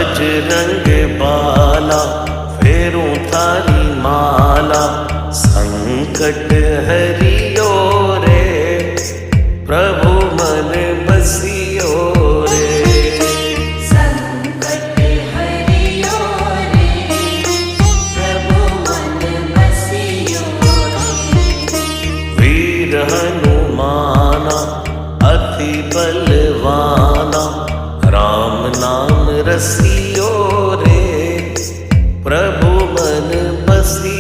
बजरंग बाला फेरूं थारी माला, संकट हरियो रे प्रभु मन बसियो रे। संकट हरियो रे प्रभु मन बसियो रे। वीर हनुमाना अति बलवाना, राम नाम रसियो रे प्रभु मन बसियो